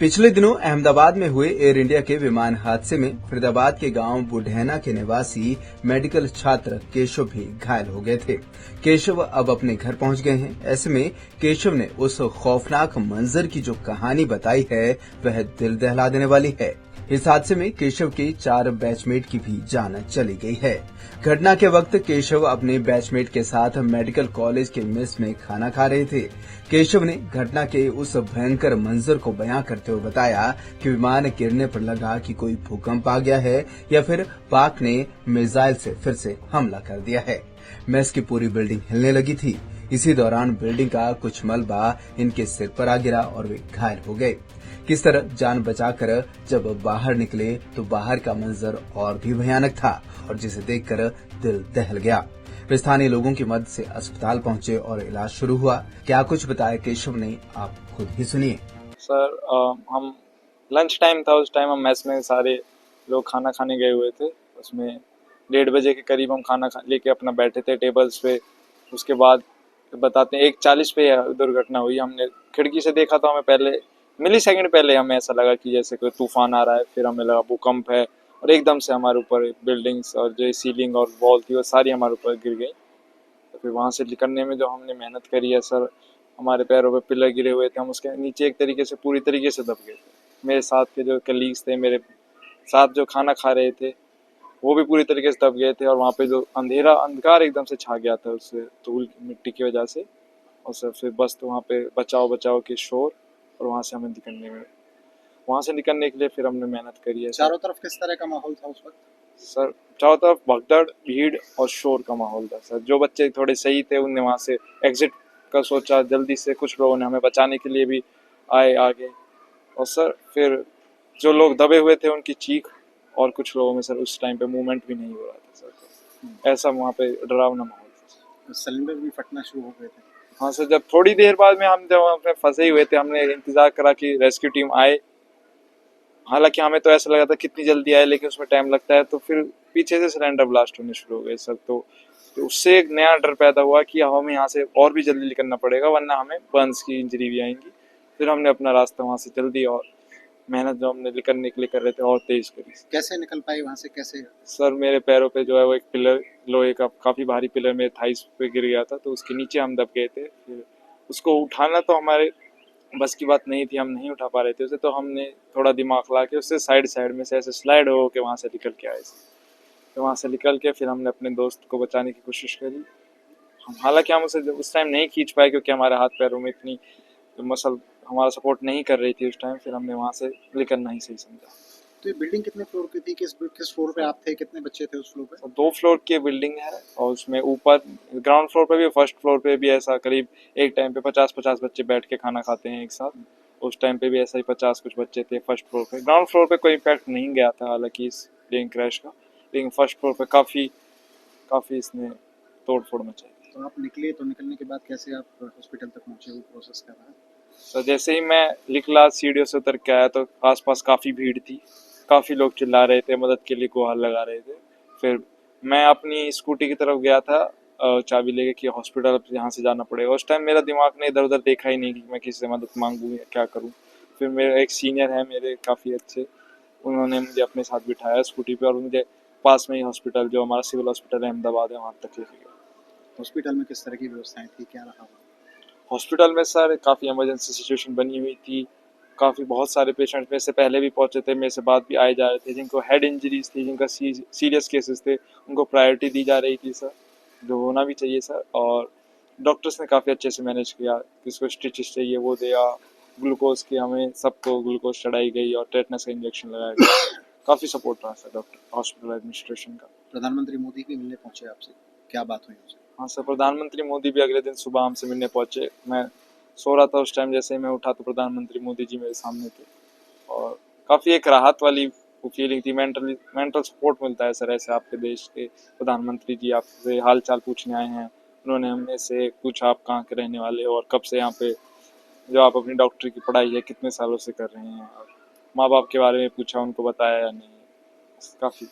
पिछले दिनों अहमदाबाद में हुए एयर इंडिया के विमान हादसे में फरीदाबाद के गांव बुढ़ैना के निवासी मेडिकल छात्र केशव भी घायल हो गए थे। केशव अब अपने घर पहुंच गए हैं। ऐसे में केशव ने उस खौफनाक मंजर की जो कहानी बताई है वह दिल दहला देने वाली है। इस हादसे में केशव के 4 बैचमेट की भी जान चली गई है। घटना के वक्त केशव अपने बैचमेट के साथ मेडिकल कॉलेज के मेस में खाना खा रहे थे। केशव ने घटना के उस भयंकर मंजर को बयां करते हुए बताया कि विमान गिरने पर लगा कि कोई भूकंप आ गया है या फिर पाक ने मिसाइल से फिर से हमला कर दिया है। मेस की पूरी बिल्डिंग हिलने लगी थी। इसी दौरान बिल्डिंग का कुछ मलबा इनके सिर पर आ गिरा और वे घायल हो गए। किस तरह जान बचाकर जब बाहर निकले तो बाहर का मंजर और भी भयानक था और जिसे देखकर दिल दहल गया। वे स्थानीय लोगों की मदद से अस्पताल पहुंचे और इलाज शुरू हुआ। क्या कुछ बताया केशव ने, आप खुद ही सुनिए। सर हम लंच टाइम था, उस टाइम हम मेस में सारे लोग खाना खाने गए हुए थे। उसमें 1:30 बजे के करीब हम खाना लेके अपना बैठे थे टेबल्स पे। उसके बाद बताते हैं 1:40 पे यह दुर्घटना हुई। हमने खिड़की से देखा तो हमें पहले मिली सेकंड पहले हमें ऐसा लगा कि जैसे कोई तूफान आ रहा है, फिर हमें लगा भूकंप है और एकदम से हमारे ऊपर बिल्डिंग्स और जो सीलिंग और वॉल थी वो सारी हमारे ऊपर गिर गई। तो फिर वहाँ से निकलने में जो हमने मेहनत करी है सर, हमारे पैरों पे पिलर गिरे हुए थे, हम उसके नीचे एक तरीके से पूरी तरीके से दब गए थे। मेरे साथ के जो कलीग्स थे, मेरे साथ जो खाना खा रहे थे, वो भी पूरी तरीके से दब गए थे और वहाँ पे जो अंधकार एकदम से छा गया था उससे धूल मिट्टी की वजह से। और सर फिर बस तो वहाँ पे बचाव बचाव के शोर और वहाँ से निकलने के लिए फिर हमने मेहनत करी है। चारों तरफ किस तरह का माहौल था उस वक्त? सर चारों तरफ भगदड़, भीड़ और शोर का माहौल था सर। जो बच्चे थोड़े सही थे उनने वहाँ से एग्जिट का सोचा जल्दी से, कुछ लोगों ने हमें बचाने के लिए भी आए आगे। और सर फिर जो लोग दबे हुए थे उनकी चीख और कुछ लोगों में सर उस टाइम पे मूवमेंट भी नहीं हो रहा था सर। ऐसा वहाँ पे डरावना माहौल था। सिलेंडर भी फटना शुरू हो गए थे। हाँ सर, जब थोड़ी देर बाद में हम जब वहाँ पे फंसे ही हुए थे, हमने इंतजार करा कि रेस्क्यू टीम आए। हालांकि हमें तो ऐसा लगा था कितनी जल्दी आए, लेकिन उसमें टाइम लगता है। तो फिर पीछे से सिलेंडर ब्लास्ट होने शुरू हो गए सर। तो उससे एक नया डर पैदा हुआ कि हमें यहाँ से और भी जल्दी निकलना पड़ेगा वरना हमें बर्न्स की इंजरी भी आएंगी। फिर हमने अपना रास्ता वहाँ से जल्दी और मेहनत जो हमने निकलने के लिए कर रहे थे और तेज करी। कैसे निकल पाए वहाँ से, कैसे? सर मेरे पैरों पे जो है वो एक पिलर, लोहे का काफ़ी भारी पिलर मेरे थाइस पे गिर गया था, तो उसके नीचे हम दब गए थे। फिर उसको उठाना तो हमारे बस की बात नहीं थी, हम नहीं उठा पा रहे थे उसे। तो हमने थोड़ा दिमाग ला के उससे साइड में से ऐसे स्लाइड हो के वहाँ से निकल के आए। तो वहाँ से निकल के फिर हमने अपने दोस्त को बचाने की कोशिश करी। हालांकि हम उसे उस टाइम नहीं खींच पाए क्योंकि हमारे हाथ पैरों में इतनी मसल हमारा सपोर्ट नहीं कर रही थी उस टाइम। फिर हमने वहाँ से निकलना ही सही समझा। तो ये बिल्डिंग कितने फ्लोर की थी? किस फ्लोर पे आप थे? कितने बच्चे थे उस फ्लोर पे? 2 फ्लोर की बिल्डिंग है और उसमें ऊपर ग्राउंड फ्लोर पे भी, फर्स्ट फ्लोर पे भी ऐसा करीब एक टाइम पे 50-50 बच्चे बैठ के खाना खाते हैं एक साथ। उस टाइम पे भी ऐसा ही 50 कुछ बच्चे थे फर्स्ट फ्लोर पे। ग्राउंड फ्लोर पे कोई इम्पैक्ट नहीं गया था हालांकि इस प्लेन क्रैश का, लेकिन फर्स्ट फ्लोर पे काफ़ी इसने तोड़ फोड़ मचाई। तो आप निकले, तो निकलने के बाद कैसे आप हॉस्पिटल तक पहुँचे, वो प्रोसेस क्या रहा? तो जैसे ही मैं निकला सीढ़ियों से उतर के आया तो आसपास काफ़ी भीड़ थी, काफ़ी लोग चिल्ला रहे थे, मदद के लिए गुहार लगा रहे थे। फिर मैं अपनी स्कूटी की तरफ गया था चाबी लेके कि हॉस्पिटल यहाँ से जाना पड़ेगा। उस टाइम मेरा दिमाग ने इधर उधर देखा ही नहीं कि मैं किसी से मदद मांगूँ या क्या करूँ। फिर मेरे एक सीनियर है मेरे काफ़ी अच्छे, उन्होंने मुझे अपने साथ बिठाया स्कूटी पे और मुझे पास में ही हॉस्पिटल, जो हमारा सिविल हॉस्पिटल है अहमदाबाद है, वहाँ तक लेके गया। हॉस्पिटल में किस तरह की व्यवस्थाएं थी, क्या रहा? हॉस्पिटल में सर काफ़ी इमरजेंसी सिचुएशन बनी हुई थी। काफ़ी बहुत सारे पेशेंट मेरे से पहले भी पहुंचे थे, मेरे से बाद भी आए जा रहे थे, जिनको हेड इंजरीज थी, जिनका सीरियस केसेस थे, उनको प्रायोरिटी दी जा रही थी सर, जो होना भी चाहिए सर। और डॉक्टर्स ने काफ़ी अच्छे से मैनेज किया, किसको स्टिचेस चाहिए वो दिया, ग्लूकोज की हमें सबको ग्लूकोज चढ़ाई गई और टेटनस का इंजेक्शन लगाया गया। काफ़ी सपोर्ट रहा सर डॉक्टर हॉस्पिटल एडमिनिस्ट्रेशन का। प्रधानमंत्री मोदी भी मिलने पहुंचे आपसे, क्या बात हुई उनसे? हाँ सर, प्रधानमंत्री मोदी भी अगले दिन सुबह हमसे मिलने पहुंचे। मैं सो रहा था उस टाइम, जैसे ही मैं उठा तो प्रधानमंत्री मोदी जी मेरे सामने थे और काफ़ी एक राहत वाली फीलिंग थी। मेंटल सपोर्ट मिलता है सर ऐसे, आपके देश के प्रधानमंत्री जी आपसे हाल चाल पूछने आए हैं। उन्होंने हमें से पूछा आप कहाँ के रहने वाले हो और कब से यहाँ पे जो आप अपनी डॉक्टरी की पढ़ाई है कितने सालों से कर रहे हैं, और माँ बाप के बारे में पूछा, उनको बताया या नहीं। काफ़ी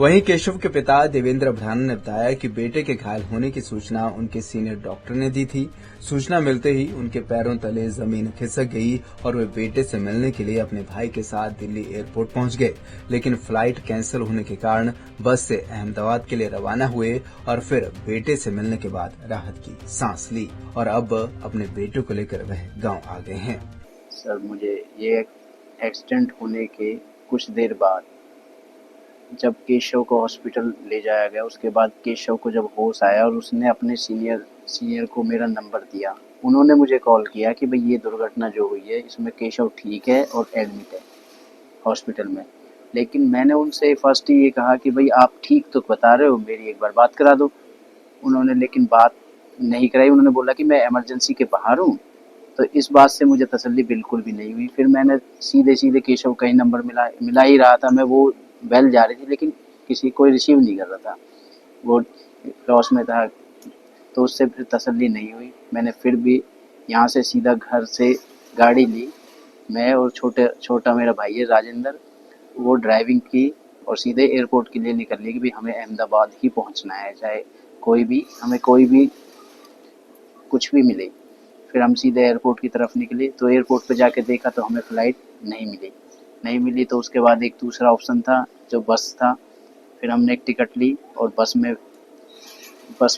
वहीं केशव के पिता देवेंद्र भ्राना ने बताया कि बेटे के घायल होने की सूचना उनके सीनियर डॉक्टर ने दी थी। सूचना मिलते ही उनके पैरों तले जमीन खिसक गई और वे बेटे से मिलने के लिए अपने भाई के साथ दिल्ली एयरपोर्ट पहुंच गए, लेकिन फ्लाइट कैंसिल होने के कारण बस से अहमदाबाद के लिए रवाना हुए और फिर बेटे से मिलने के बाद राहत की सांस ली और अब अपने बेटे को लेकर वह गाँव आ गए हैं। सर, मुझे ये एक्सीडेंट होने के कुछ देर बाद जब केशव को हॉस्पिटल ले जाया गया, उसके बाद केशव को जब होश आया और उसने अपने सीनियर को मेरा नंबर दिया, उन्होंने मुझे कॉल किया कि भाई ये दुर्घटना जो हुई है इसमें केशव ठीक है और एडमिट है हॉस्पिटल में। लेकिन मैंने उनसे फर्स्ट ही ये कहा कि भाई आप ठीक तो बता रहे हो, मेरी एक बार बात करा दो। उन्होंने लेकिन बात नहीं कराई, उन्होंने बोला कि मैं इमरजेंसी के बाहर हूँ। तो इस बात से मुझे तसल्ली बिल्कुल भी नहीं हुई। फिर मैंने सीधे केशव का ही नंबर मिला ही रहा था मैं, वो बेल जा रही थी लेकिन कोई रिसीव नहीं कर रहा था, वो लॉस में था, तो उससे फिर तसल्ली नहीं हुई। मैंने फिर भी यहाँ से सीधा घर से गाड़ी ली, मैं और छोटा मेरा भाई है राजेंद्र, वो ड्राइविंग की और सीधे एयरपोर्ट के लिए निकल ली कि भाई हमें अहमदाबाद ही पहुँचना है, चाहे हमें कोई भी कुछ भी मिले। फिर हम सीधे एयरपोर्ट की तरफ निकले, तो एयरपोर्ट पे जाके देखा तो हमें फ़्लाइट नहीं मिली। तो उसके बाद एक दूसरा ऑप्शन था जो बस था। फिर हमने एक टिकट ली और बस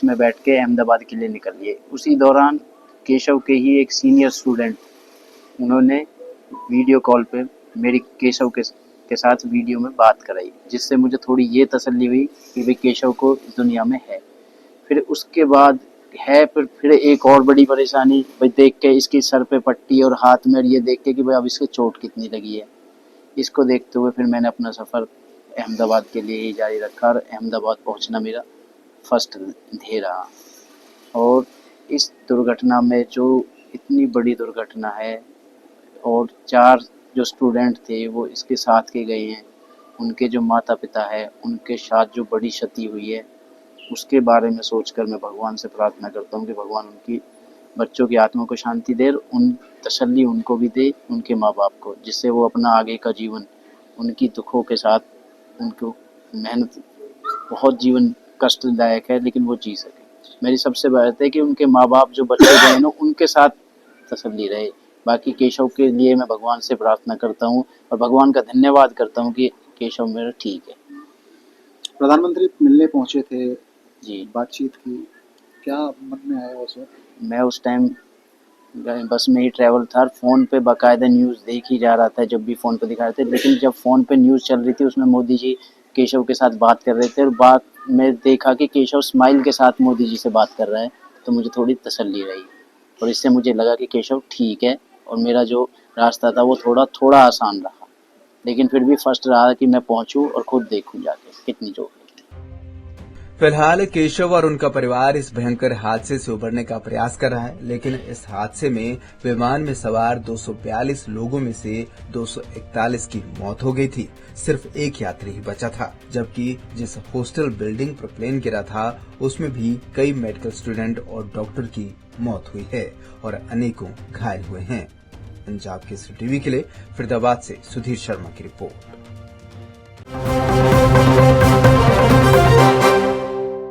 में बैठ के अहमदाबाद के लिए निकल लिए। उसी दौरान केशव के ही एक सीनियर स्टूडेंट, उन्होंने वीडियो कॉल पे मेरी केशव के साथ वीडियो में बात कराई, जिससे मुझे थोड़ी ये तसल्ली हुई कि भाई केशव को इस दुनिया में है। फिर उसके बाद फिर एक और बड़ी परेशानी भाई देख के, इसके सर पे पट्टी और हाथ में ये देख के कि भाई अब इसके चोट कितनी लगी है। इसको देखते हुए फिर मैंने अपना सफ़र अहमदाबाद के लिए ही जारी रखा और अहमदाबाद पहुंचना मेरा फर्स्ट ध्येय रहा। और इस दुर्घटना में जो इतनी बड़ी दुर्घटना है और 4 जो स्टूडेंट थे वो इसके साथ के गए हैं, उनके जो माता पिता है उनके साथ जो बड़ी क्षति हुई है, उसके बारे में सोचकर मैं भगवान से प्रार्थना करता हूँ कि भगवान उनकी बच्चों की आत्मा को शांति दे, तसल्ली उनको भी दे, उनके माँ बाप को, जिससे वो अपना आगे का जीवन उनकी दुखों के साथ, उनको मेहनत बहुत जीवन कष्टदायक है लेकिन वो जी सके। मेरी सबसे बात है कि उनके माँ बाप जो बच्चे गए ना उनके साथ तसल्ली रहे। बाकी केशव के लिए मैं भगवान से प्रार्थना करता हूँ और भगवान का धन्यवाद करता हूँ कि केशव मेरा ठीक है। प्रधानमंत्री मिलने पहुंचे थे जी, बातचीत की, क्या मन में आया उस वक्त? मैं उस टाइम बस में ही ट्रैवल था, फ़ोन पे बाकायदा न्यूज़ देख ही जा रहा था जब भी फ़ोन पे दिखा रहे थे। लेकिन जब फ़ोन पे न्यूज़ चल रही थी उसमें मोदी जी केशव के साथ बात कर रहे थे और बात में देखा कि केशव स्माइल के साथ मोदी जी से बात कर रहा है, तो मुझे थोड़ी तसल्ली रही और इससे मुझे लगा कि केशव ठीक है और मेरा जो रास्ता था वो थोड़ा आसान रहा। लेकिन फिर भी फर्स्ट रहा कि मैं पहुँचूँ और खुद देखूँ जाके कितनी चोट लगी। फिलहाल केशव और उनका परिवार इस भयंकर हादसे से उबरने का प्रयास कर रहा है, लेकिन इस हादसे में विमान में सवार 242 लोगों में से 241 की मौत हो गई थी। सिर्फ एक यात्री ही बचा था, जबकि जिस हॉस्टल बिल्डिंग पर प्लेन गिरा था उसमें भी कई मेडिकल स्टूडेंट और डॉक्टर की मौत हुई है और अनेकों घायल हुए हैं। पंजाब केसरी टीवी के लिए फरीदाबाद से सुधीर शर्मा की रिपोर्ट।